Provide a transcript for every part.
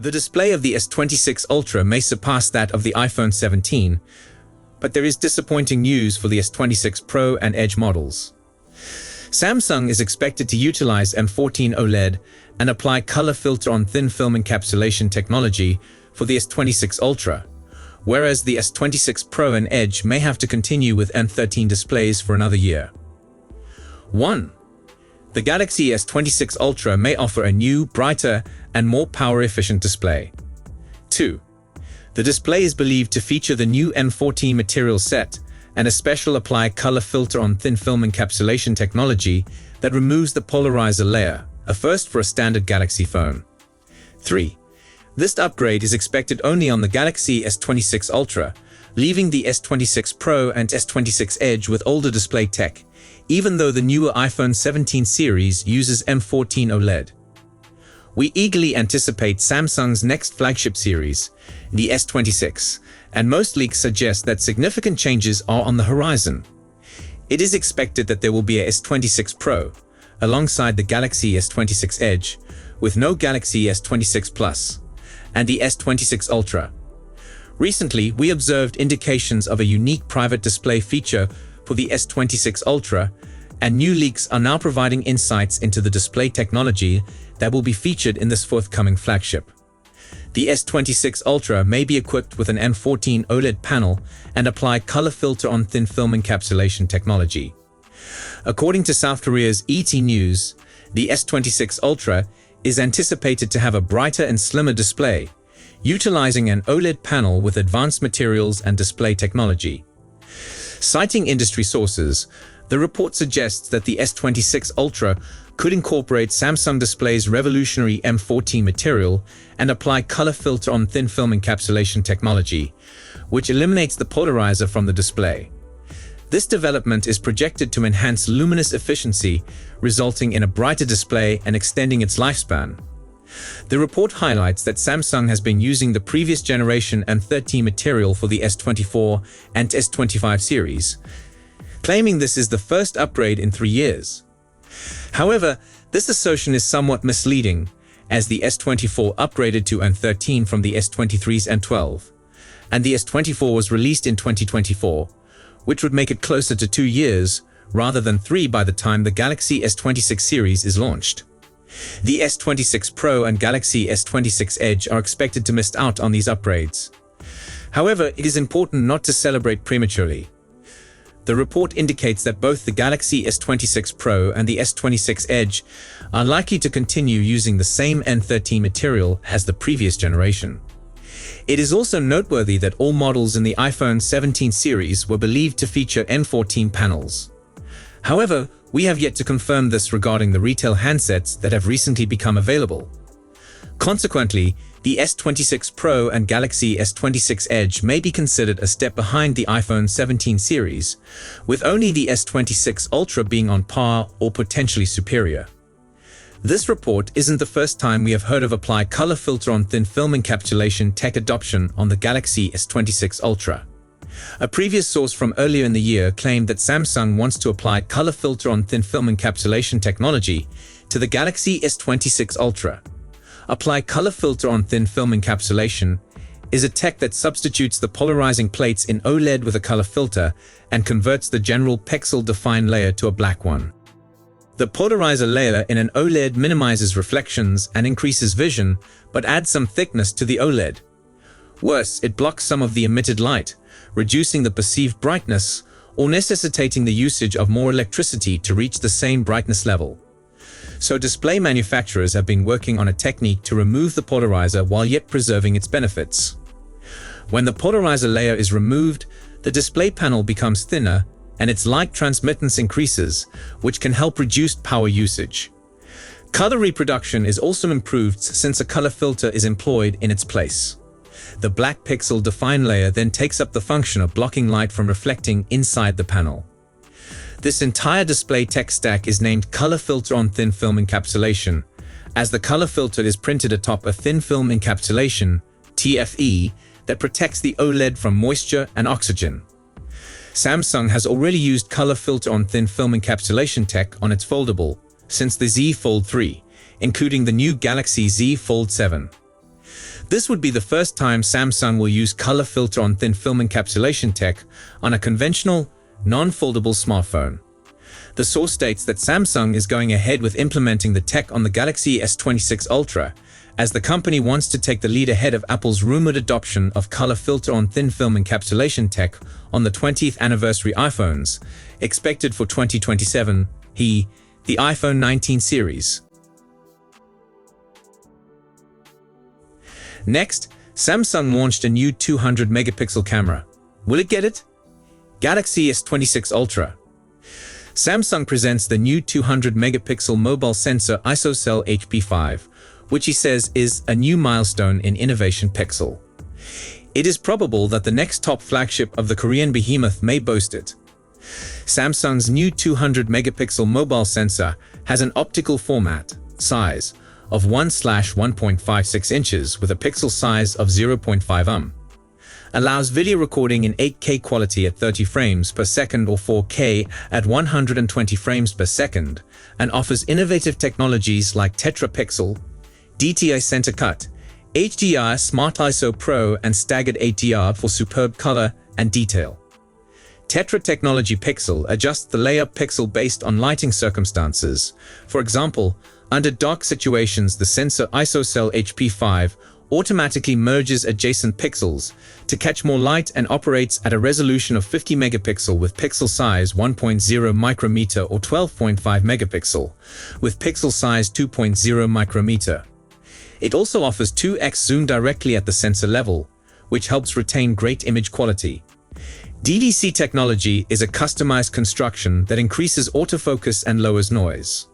The display of the S26 Ultra may surpass that of the iPhone 17, but there is disappointing news for the S26 Pro and Edge models. Samsung is expected to utilize M14 OLED and apply color filter on thin film encapsulation technology for the S26 Ultra, whereas the S26 Pro and Edge may have to continue with M13 displays for another year. 1. The Galaxy S26 Ultra may offer a new, brighter, and more power-efficient display. 2. The display is believed to feature the new M14 material set and a special apply color filter on thin film encapsulation technology that removes the polarizer layer, a first for a standard Galaxy phone. 3. This upgrade is expected only on the Galaxy S26 Ultra, leaving the S26 Pro and S26 Edge with older display tech, even though the newer iPhone 17 series uses M14 OLED. We eagerly anticipate Samsung's next flagship series, the S26, and most leaks suggest that significant changes are on the horizon. It is expected that there will be a S26 Pro, alongside the Galaxy S26 Edge, with no Galaxy S26 Plus, and the S26 Ultra. Recently, we observed indications of a unique private display feature for the S26 Ultra, and new leaks are now providing insights into the display technology that will be featured in this forthcoming flagship. The S26 Ultra may be equipped with an M14 OLED panel and apply color filter on thin film encapsulation technology. According to South Korea's ET News, the S26 Ultra is anticipated to have a brighter and slimmer display, utilizing an OLED panel with advanced materials and display technology. Citing industry sources, the report suggests that the S26 Ultra could incorporate Samsung Display's revolutionary M14 material and apply color filter on thin film encapsulation technology, which eliminates the polarizer from the display. This development is projected to enhance luminous efficiency, resulting in a brighter display and extending its lifespan. The report highlights that Samsung has been using the previous generation M13 material for the S24 and S25 series, claiming this is the first upgrade in 3 years. However, this assertion is somewhat misleading, as the S24 upgraded to M13 from the S23's M12, and the S24 was released in 2024, which would make it closer to 2 years, rather than 3 by the time the Galaxy S26 series is launched. The S26 Pro and Galaxy S26 Edge are expected to miss out on these upgrades. However, it is important not to celebrate prematurely. The report indicates that both the Galaxy S26 Pro and the S26 Edge are likely to continue using the same M13 material as the previous generation. It is also noteworthy that all models in the iPhone 17 series were believed to feature M14 panels. However, we have yet to confirm this regarding the retail handsets that have recently become available. Consequently, the S26 Pro and Galaxy S26 Edge may be considered a step behind the iPhone 17 series, with only the S26 Ultra being on par or potentially superior. This report isn't the first time we have heard of apply color filter on thin film encapsulation tech adoption on the Galaxy S26 Ultra. A previous source from earlier in the year claimed that Samsung wants to apply color filter on thin film encapsulation technology to the Galaxy S26 Ultra. Apply color filter on thin film encapsulation is a tech that substitutes the polarizing plates in OLED with a color filter and converts the general pixel-defined layer to a black one. The polarizer layer in an OLED minimizes reflections and increases vision, but adds some thickness to the OLED. Worse, it blocks some of the emitted light, reducing the perceived brightness or necessitating the usage of more electricity to reach the same brightness level. So display manufacturers have been working on a technique to remove the polarizer while yet preserving its benefits. When the polarizer layer is removed, the display panel becomes thinner and its light transmittance increases, which can help reduce power usage. Color reproduction is also improved since a color filter is employed in its place. The black pixel-defined layer then takes up the function of blocking light from reflecting inside the panel. This entire display tech stack is named Color Filter on Thin Film Encapsulation, as the color filter is printed atop a thin film encapsulation, TFE, that protects the OLED from moisture and oxygen. Samsung has already used color filter on thin film encapsulation tech on its foldable since the Z Fold 3, including the new Galaxy Z Fold 7. This would be the first time Samsung will use color filter on thin film encapsulation tech on a conventional, non-foldable smartphone. The source states that Samsung is going ahead with implementing the tech on the Galaxy S26 Ultra, as the company wants to take the lead ahead of Apple's rumored adoption of color filter on thin film encapsulation tech on the 20th anniversary iPhones, expected for 2027, the iPhone 19 series. Next, Samsung launched a new 200-megapixel camera. Will it get it? Galaxy S26 Ultra. Samsung presents the new 200-megapixel mobile sensor ISOCELL HP5, which he says is a new milestone in innovation pixel. It is probable that the next top flagship of the Korean behemoth may boast it. Samsung's new 200-megapixel mobile sensor has an optical format, size, of 1/1.56 inches with a pixel size of 0.5 allows video recording in 8K quality at 30 frames per second or 4K at 120 frames per second, and offers innovative technologies like tetrapixel, DTI center cut, HDR Smart ISO Pro and staggered HDR for superb color and detail. Tetra Technology Pixel adjusts the layup pixel based on lighting circumstances. For example, under dark situations, the sensor ISOCELL HP5 automatically merges adjacent pixels to catch more light and operates at a resolution of 50 megapixel with pixel size 1.0 micrometer or 12.5 megapixel with pixel size 2.0 micrometer. It also offers 2x zoom directly at the sensor level, which helps retain great image quality. DDC technology is a customized construction that increases autofocus and lowers noise.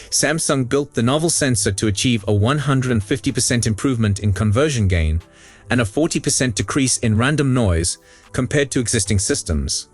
Samsung built the novel sensor to achieve a 150% improvement in conversion gain and a 40% decrease in random noise compared to existing systems.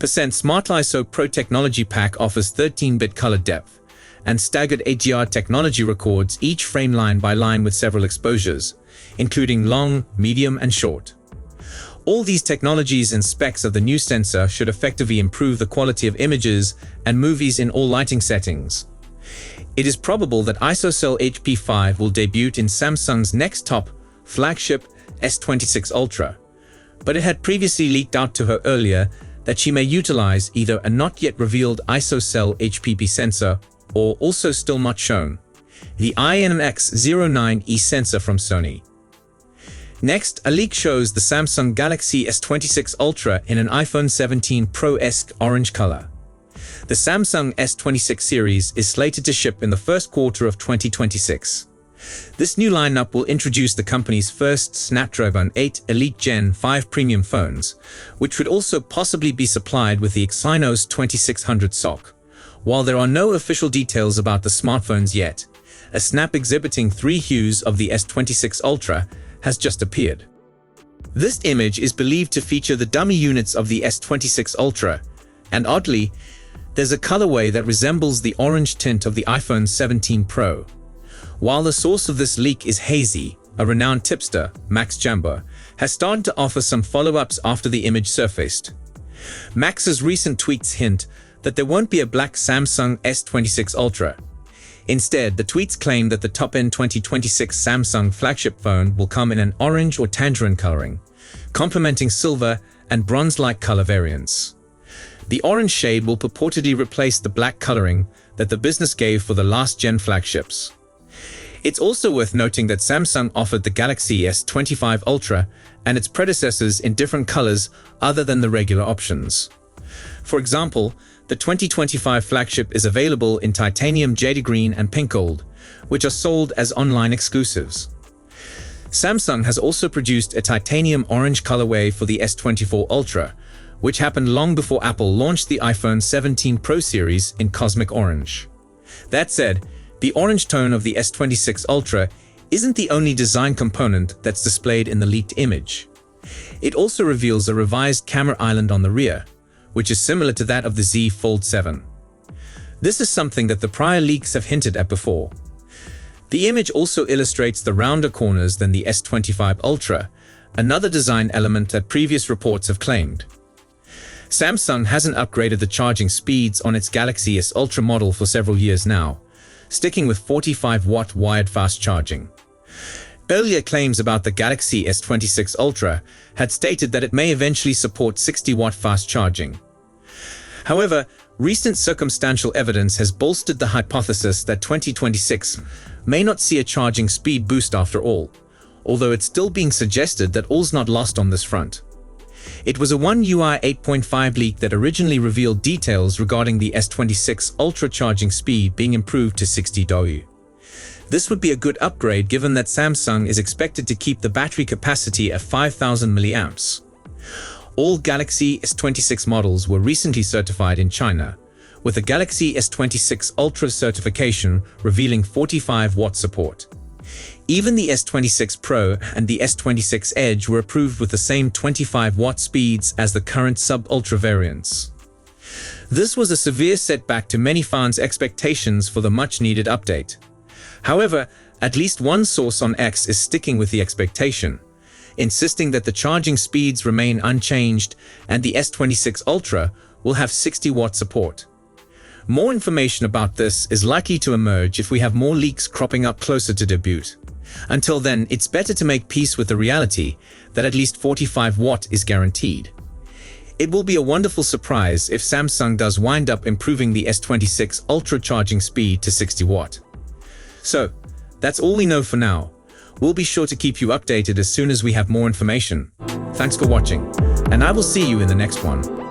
Smart ISO Pro technology pack offers 13-bit color depth, and staggered HDR technology records each frame line by line with several exposures, including long, medium, and short. All these technologies and specs of the new sensor should effectively improve the quality of images and movies in all lighting settings. It is probable that ISOCELL HP5 will debut in Samsung's next top flagship S26 Ultra, but it had previously leaked out to her earlier that she may utilize either a not yet revealed ISOCELL HPP sensor or, also still not shown, the IMX09E sensor from Sony. Next, a leak shows the Samsung Galaxy S26 Ultra in an iPhone 17 Pro-esque orange color. The Samsung S26 series is slated to ship in the first quarter of 2026. This new lineup will introduce the company's first Snapdragon 8 Elite Gen 5 premium phones, which would also possibly be supplied with the Exynos 2600 SoC. While there are no official details about the smartphones yet, a snap exhibiting 3 hues of the S26 Ultra has just appeared. This image is believed to feature the dummy units of the S26 Ultra, and oddly, there's a colorway that resembles the orange tint of the iPhone 17 Pro. While the source of this leak is hazy, a renowned tipster, Max Jambo, has started to offer some follow-ups after the image surfaced. Max's recent tweets hint that there won't be a black Samsung S26 Ultra. Instead, the tweets claim that the top-end 2026 Samsung flagship phone will come in an orange or tangerine coloring, complementing silver and bronze-like color variants. The orange shade will purportedly replace the black coloring that the business gave for the last-gen flagships. It's also worth noting that Samsung offered the Galaxy S25 Ultra and its predecessors in different colors other than the regular options. For example, the 2025 flagship is available in titanium jade green and pink gold, which are sold as online exclusives. Samsung has also produced a titanium orange colorway for the S24 Ultra, which happened long before Apple launched the iPhone 17 Pro series in cosmic orange. That said, the orange tone of the S26 Ultra isn't the only design component that's displayed in the leaked image. It also reveals a revised camera island on the rear, which is similar to that of the Z Fold 7. This is something that the prior leaks have hinted at before. The image also illustrates the rounder corners than the S25 Ultra, another design element that previous reports have claimed. Samsung hasn't upgraded the charging speeds on its Galaxy S Ultra model for several years now, sticking with 45-watt wired fast charging. Earlier claims about the Galaxy S26 Ultra had stated that it may eventually support 60-watt fast charging. However, recent circumstantial evidence has bolstered the hypothesis that 2026 may not see a charging speed boost after all, although it's still being suggested that all's not lost on this front. It was a One UI 8.5 leak that originally revealed details regarding the S26 Ultra charging speed being improved to 60 dOE. This would be a good upgrade given that Samsung is expected to keep the battery capacity at 5,000 mAh. All Galaxy S26 models were recently certified in China, with the Galaxy S26 Ultra certification revealing 45-watt support. Even the S26 Pro and the S26 Edge were approved with the same 25-watt speeds as the current sub-Ultra variants. This was a severe setback to many fans' expectations for the much-needed update. However, at least one source on X is sticking with the expectation, insisting that the charging speeds remain unchanged and the S26 Ultra will have 60-watt support. More information about this is likely to emerge if we have more leaks cropping up closer to debut. Until then, it's better to make peace with the reality that at least 45-watt is guaranteed. It will be a wonderful surprise if Samsung does wind up improving the S26 Ultra charging speed to 60-watt. So, that's all we know for now. We'll be sure to keep you updated as soon as we have more information. Thanks for watching, and I will see you in the next one.